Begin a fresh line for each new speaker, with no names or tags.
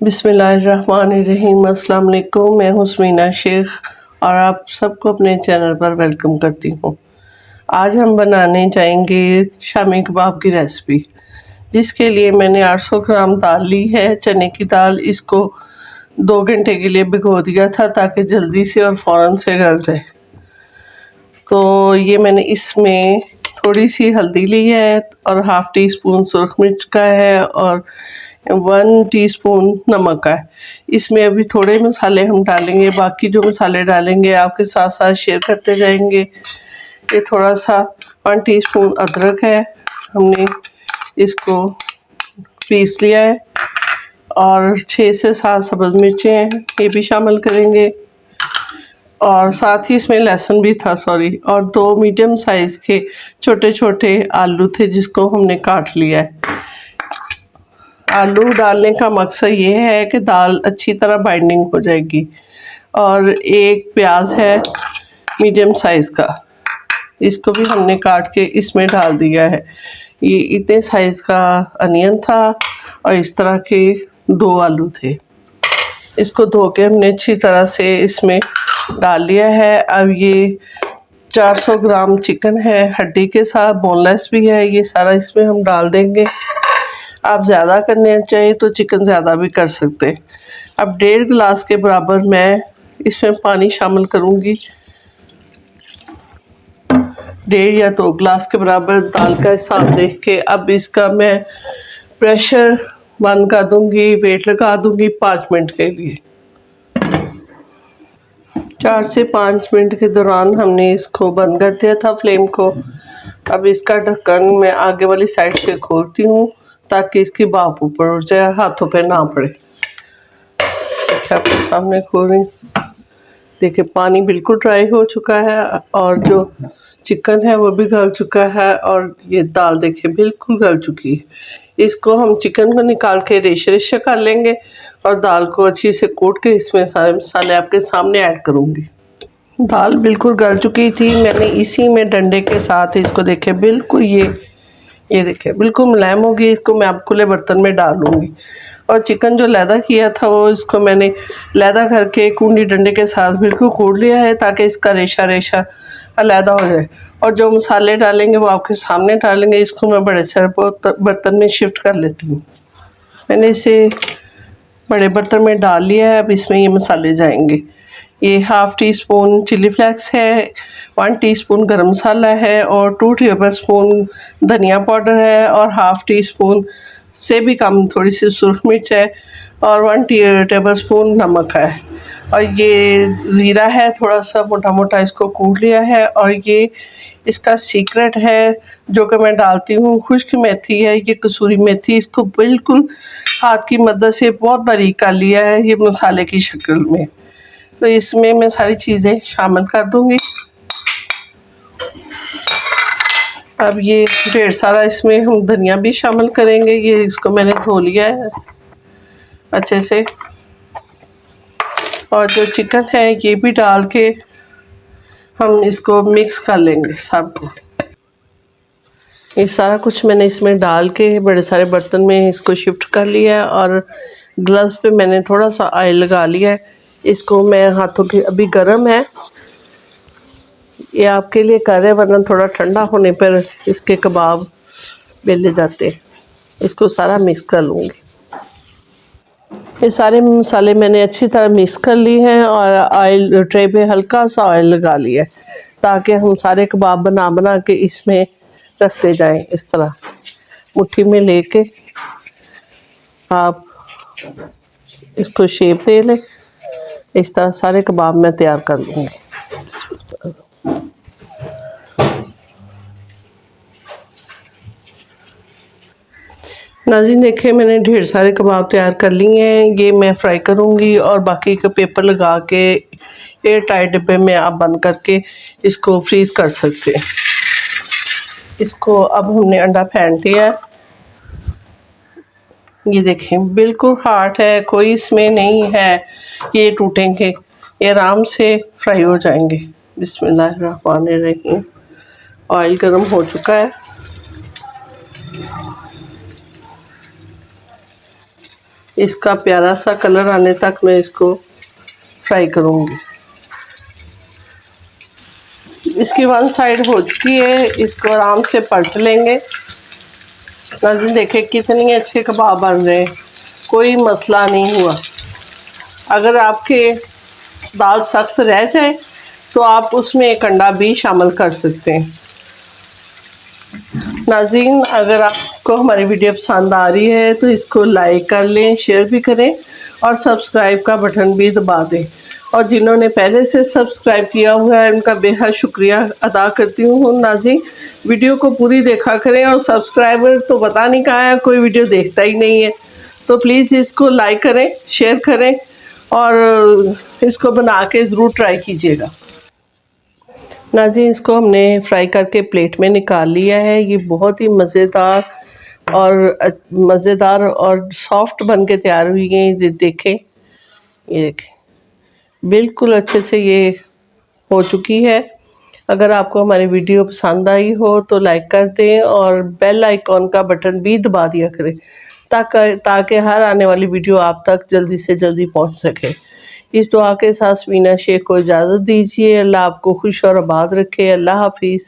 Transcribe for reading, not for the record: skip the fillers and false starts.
बिस्मिल्लाहिर्रहमानिर्रहीम। अस्सलाम वालेकुम। मैं हुस्मीना शेख और आप सबको अपने चैनल पर वेलकम करती हूँ। आज हम बनाने जाएंगे शामी कबाब की रेसिपी, जिसके लिए मैंने 800 ग्राम दाल ली है, चने की दाल। इसको 2 घंटे के लिए भिगो दिया था ताकि जल्दी से और फ़ौरन से गल जाए। तो ये मैंने इसमें थोड़ी सी हल्दी ली है और हाफ़ टी स्पून सुरख मिर्च का है और 1 टीस्पून नमक का है। इसमें अभी थोड़े मसाले हम डालेंगे, बाकी जो मसाले डालेंगे आपके साथ साथ शेयर करते जाएंगे। ये थोड़ा सा 1 टीस्पून अदरक है, हमने इसको पीस लिया है, और 6 से 7 सब्ज़ मिर्चें हैं, ये भी शामिल करेंगे। और साथ ही इसमें लहसुन भी था, और 2 मीडियम साइज़ के छोटे छोटे आलू थे जिसको हमने काट लिया है। आलू डालने का मकसद ये है कि दाल अच्छी तरह बाइंडिंग हो जाएगी। और 1 प्याज है मीडियम साइज़ का, इसको भी हमने काट के इसमें डाल दिया है। ये इतने साइज़ का अनियन था और इस तरह के 2 आलू थे। इसको धो के हमने अच्छी तरह से इसमें डाल लिया है। अब ये 400 ग्राम चिकन है, हड्डी के साथ, बोनलेस भी है। ये सारा इसमें हम डाल देंगे। आप ज़्यादा करने चाहिए तो चिकन ज़्यादा भी कर सकते हैं। अब 1.5 गिलास के बराबर मैं इसमें पानी शामिल करूँगी। 1.5 या 2 गिलास के बराबर दाल का हिसाब देख के अब इसका मैं प्रेशर बंद कर दूँगी, वेट लगा दूँगी 5 मिनट के लिए। 4 से 5 मिनट के दौरान हमने इसको बंद कर दिया था फ्लेम को। अब इसका ढक्कन मैं आगे वाली साइड से खोलती हूँ ताकि इसकी भाप ऊपर उठ जाए, हाथों पे ना पड़े। देखिए आपके सामने खोल रही, देखिए पानी बिल्कुल ड्राई हो चुका है और जो चिकन है वो भी गल चुका है, और ये दाल देखिए बिल्कुल गल चुकी है। इसको हम चिकन को निकाल के रेशे रेशे कर लेंगे और दाल को अच्छी से कूट के इसमें सारे मसाले आपके सामने ऐड करूँगी। दाल बिल्कुल गल चुकी थी, मैंने इसी में डंडे के साथ इसको देखे बिल्कुल ये देखिए बिल्कुल मुलायम होगी। इसको मैं अब खुले बर्तन में डाल लूँगी। और चिकन जो लैदा किया था वो इसको मैंने लैदा करके कूंडी डंडे के साथ बिल्कुल कूट लिया है ताकि इसका रेशा रेशा अलहदा हो जाए। और जो मसाले डालेंगे वो आपके सामने डालेंगे। इसको मैं बड़े से बर्तन में शिफ्ट कर लेती हूँ। मैंने इसे बड़े बर्तन में डाल लिया है। अब इसमें ये मसाले जाएंगे। ये half teaspoon chilli flakes है, 1 टीस्पून गरम मसाला है और 2 टेबलस्पून धनिया पाउडर है और हाफ़ टी स्पून से भी कम थोड़ी सी सुरख मिर्च है और 1 टेबलस्पून नमक है। और ये ज़ीरा है, थोड़ा सा मोटा मोटा इसको कूट लिया है। और ये इसका सीक्रेट है जो कि मैं डालती हूँ, खुश्क मेथी है, ये कसूरी मेथी। इसको बिल्कुल हाथ की मदद से बहुत बारीक कर लिया है ये मसाले की शक्ल में। तो इसमें मैं सारी चीज़ें शामिल कर दूंगी। अब ये ढेर सारा इसमें हम धनिया भी शामिल करेंगे। ये इसको मैंने धो लिया है अच्छे से, और जो चिकन है ये भी डाल के हम इसको मिक्स कर लेंगे सबको। ये सारा कुछ मैंने इसमें डाल के बड़े सारे बर्तन में इसको शिफ्ट कर लिया है, और ग्लव्स पे मैंने थोड़ा सा ऑयल लगा लिया है। इसको मैं हाथों के, अभी गर्म है, ये आपके लिए कर रहे, वरना थोड़ा ठंडा होने पर इसके कबाब बेले जाते हैं। इसको सारा मिक्स कर लूँगी। ये सारे मसाले मैंने अच्छी तरह मिक्स कर लिए हैं और ऑयल ट्रे पे हल्का सा ऑयल लगा लिया है ताकि हम सारे कबाब बना बना के इसमें रखते जाएं। इस तरह मुट्ठी में लेके आप इसको शेप दे लें। इस तरह सारे कबाब मैं तैयार कर लूँगी। नाज़रीन देखें, मैंने ढेर सारे कबाब तैयार कर लिए हैं। ये मैं फ्राई करूँगी और बाकी का पेपर लगा के एयर टाइट डिब्बे में आप बंद करके इसको फ्रीज़ कर सकते हैं। इसको अब हमने अंडा फेंट लिया है। ये देखें बिल्कुल हार्ड है, कोई इसमें नहीं है ये टूटेंगे, ये आराम से फ्राई हो जाएंगे। बिस्मिल्लाहिर्रहमानिर्रहीम। ऑयल गर्म हो चुका है। इसका प्यारा सा कलर आने तक मैं इसको फ्राई करूँगी। इसकी वन साइड हो चुकी है, इसको आराम से पलट लेंगे। नाज़रीन देखें कितने अच्छे कबाब बन रहे हैं, कोई मसला नहीं हुआ। अगर आपके दाल सख्त रह जाए तो आप उसमें एक अंडा भी शामिल कर सकते हैं। नाज़रीन अगर आपको हमारी वीडियो पसंद आ रही है तो इसको लाइक कर लें, शेयर भी करें और सब्सक्राइब का बटन भी दबा दें। और जिन्होंने पहले से सब्सक्राइब किया हुआ है उनका बेहद शुक्रिया अदा करती हूँ। नाज़रीन वीडियो को पूरी देखा करें, और सब्सक्राइबर तो पता नहीं कहाँ है, कोई वीडियो देखता ही नहीं है। तो प्लीज़ इसको लाइक करें, शेयर करें और इसको बना के ज़रूर ट्राई कीजिएगा। नाज़रीन इसको हमने फ्राई करके प्लेट में निकाल लिया है। ये बहुत ही मज़ेदार और सॉफ्ट बन के तैयार हुई है। ये देखें, बिल्कुल अच्छे से ये हो चुकी है। अगर आपको हमारी वीडियो पसंद आई हो तो लाइक कर दें और बेल आइकॉन का बटन भी दबा दिया करें ताकि हर आने वाली वीडियो आप तक जल्दी से जल्दी पहुंच सके। इस दुआ के साथ मीना शेख को इजाज़त दीजिए। अल्लाह आपको खुश और आबाद रखे। अल्लाह हाफिज़।